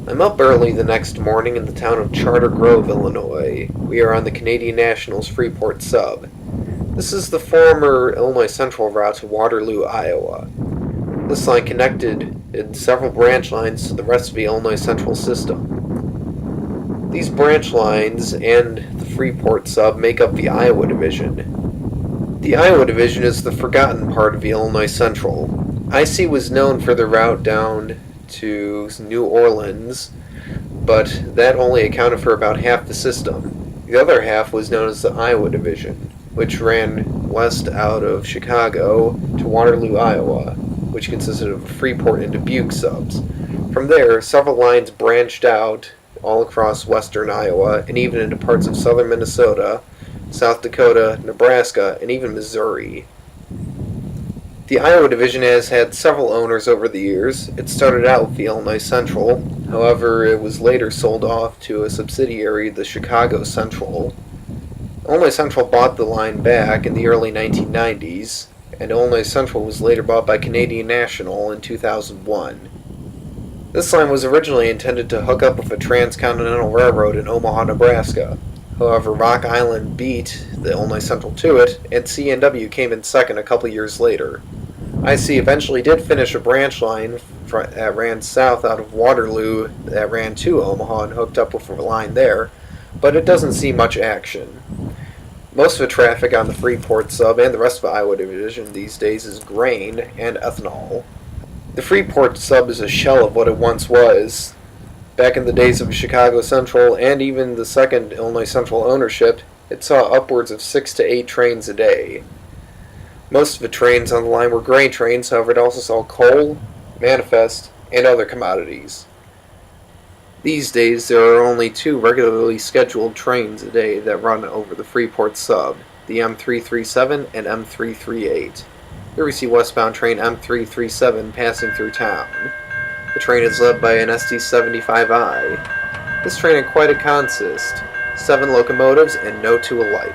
I'm up early the next morning in the town of Charter Grove, Illinois. We are on the Canadian National's Freeport sub. This is the former Illinois Central route to Waterloo, Iowa. This line connected in several branch lines to the rest of the Illinois Central system. These branch lines and the Freeport sub make up the Iowa Division. The Iowa Division is the forgotten part of the Illinois Central. IC was known for the route down to New Orleans, but that only accounted for about half the system. The other half was known as the Iowa Division, which ran west out of Chicago to Waterloo, Iowa, which consisted of Freeport and Dubuque subs. From there, several lines branched out all across western Iowa and even into parts of southern Minnesota, South Dakota, Nebraska, and even Missouri. The Iowa Division has had several owners over the years. It started out with the Illinois Central, however it was later sold off to a subsidiary, the Chicago Central. Illinois Central bought the line back in the early 1990s, and Illinois Central was later bought by Canadian National in 2001. This line was originally intended to hook up with a transcontinental railroad in Omaha, Nebraska. However, Rock Island beat the Illinois Central to it, and C&W came in second a couple years later. IC eventually did finish a branch line that ran south out of Waterloo that ran to Omaha and hooked up with a line there, but it doesn't see much action. Most of the traffic on the Freeport sub and the rest of the Iowa Division these days is grain and ethanol. The Freeport sub is a shell of what it once was. Back in the days of Chicago Central and even the second Illinois Central ownership, it saw upwards of 6 to 8 trains a day. Most of the trains on the line were grain trains, however it also saw coal, manifest, and other commodities. These days there are only 2 regularly scheduled trains a day that run over the Freeport sub, the M337 and M338. Here we see westbound train M337 passing through town. The train is led by an SD75I. This train had quite a consist, 7 locomotives and no 2 alike.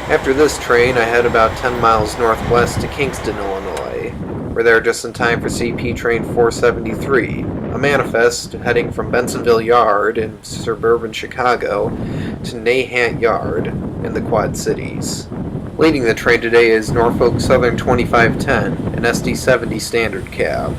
After this train, I head about 10 miles northwest to Kingston, Illinois. We're there just in time for CP Train 473, a manifest heading from Bensonville Yard in suburban Chicago to Nahant Yard in the Quad Cities. Leading the train today is Norfolk Southern 2510, an SD70 standard cab.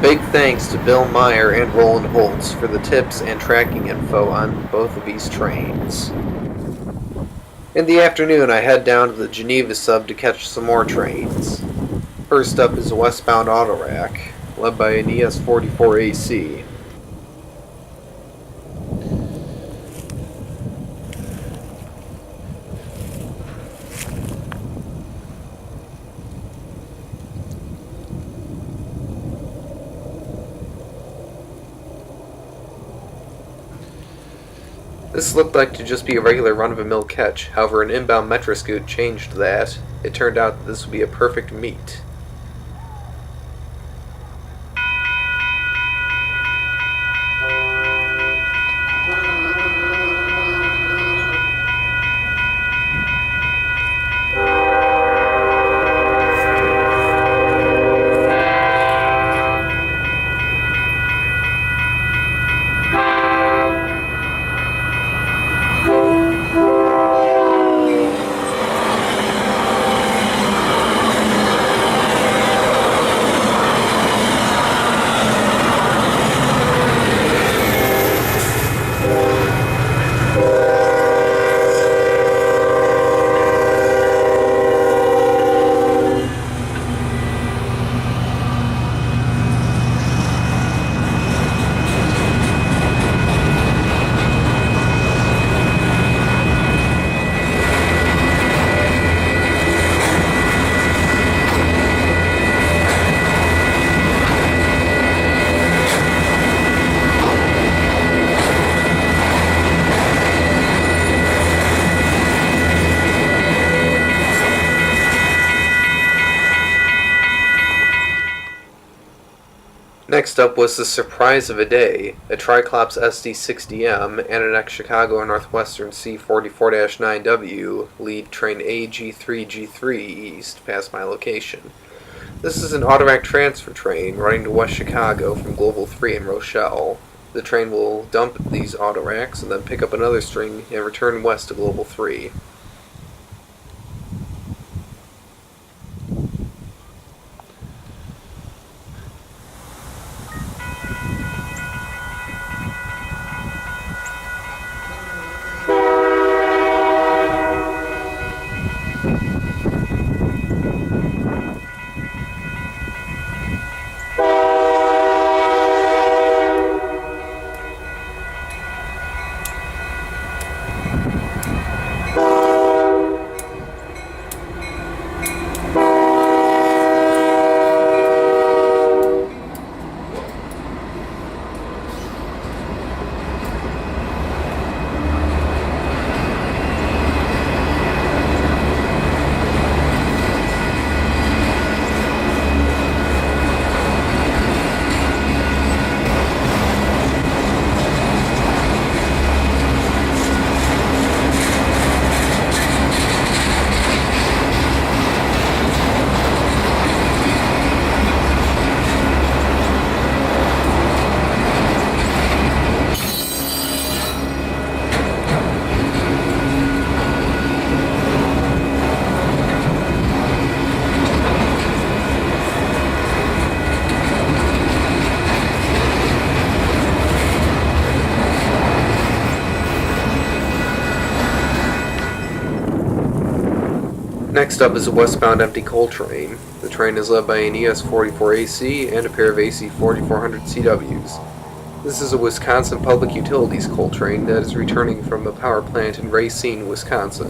Big thanks to Bill Meyer and Roland Holtz for the tips and tracking info on both of these trains. In the afternoon, I head down to the Geneva sub to catch some more trains. First up is a westbound Autorack, led by an ES44AC. This looked like to just be a regular run-of-the-mill catch, however an inbound Metra scoot changed that. It turned out that this would be a perfect meet. Next up was the surprise of a day, a Triclops SD60M and an ex-Chicago Northwestern C44-9W lead train AG3G3 east past my location. This is an Autorack transfer train running to West Chicago from Global 3 in Rochelle. The train will dump these Autoracks and then pick up another string and return west to Global 3. Next up is a westbound empty coal train. The train is led by an ES44AC and a pair of AC4400 CWs. This is a Wisconsin Public Utilities coal train that is returning from a power plant in Racine, Wisconsin.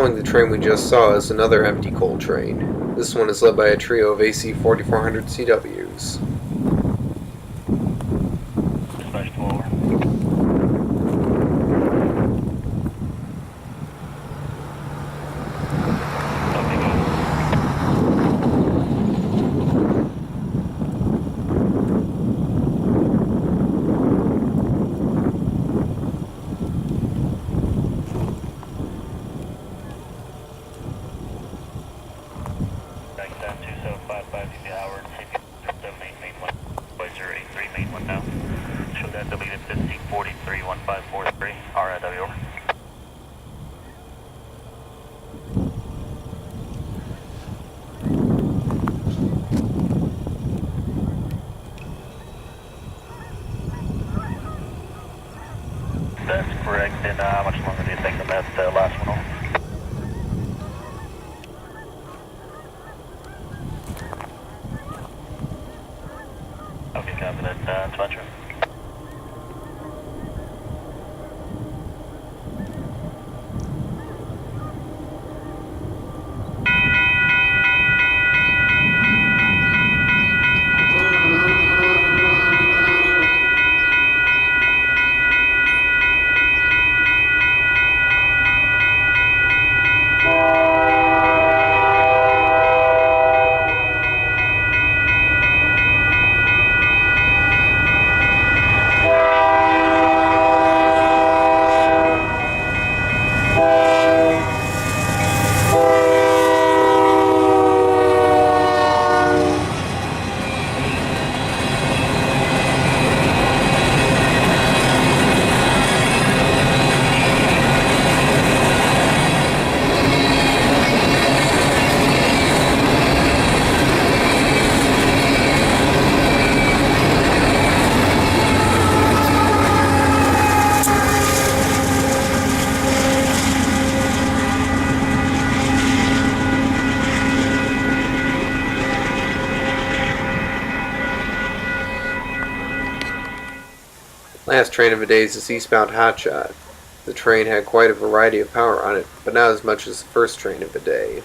Following the train we just saw is another empty coal train. This one is led by a trio of AC 4400 CWs. Dispatch 12 over. That's correct, and how much longer do you think on that last one? Okay, copy that, dispatcher. Last train of the day is this eastbound hotshot. The train had quite a variety of power on it, but not as much as the first train of the day.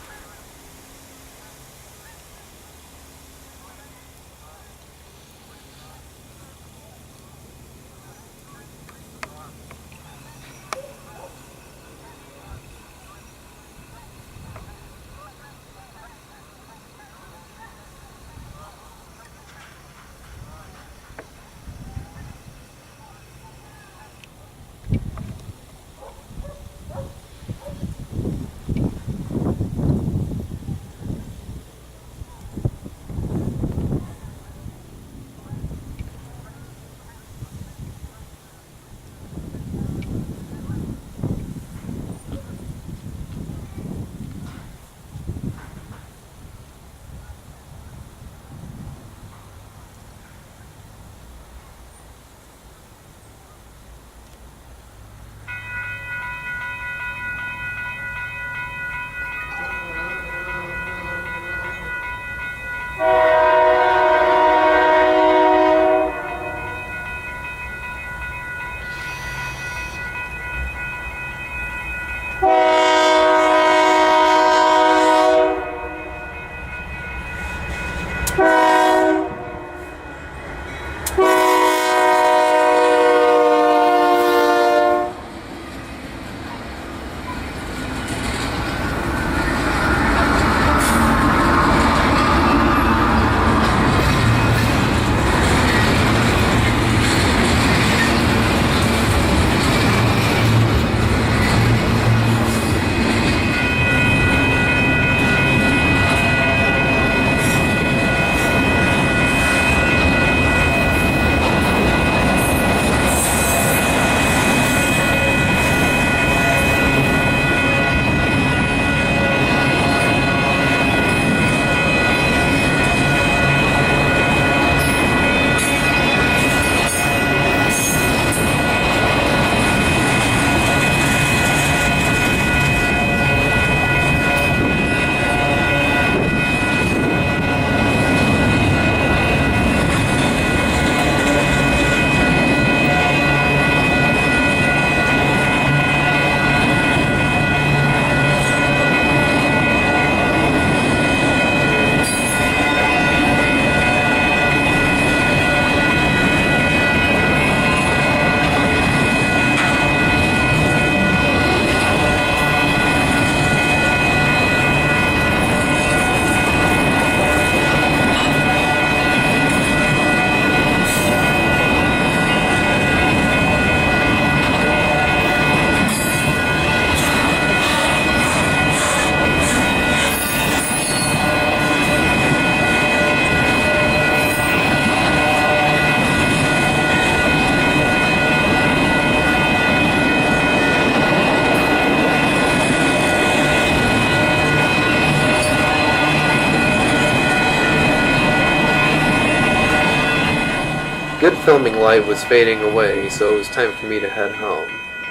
good filming light was fading away, so it was time for me to head home.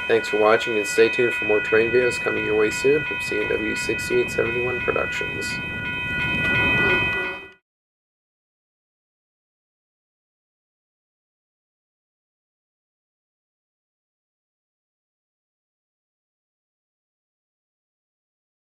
Thanks for watching, and stay tuned for more terrain videos coming your way soon from CNW 6871 Productions.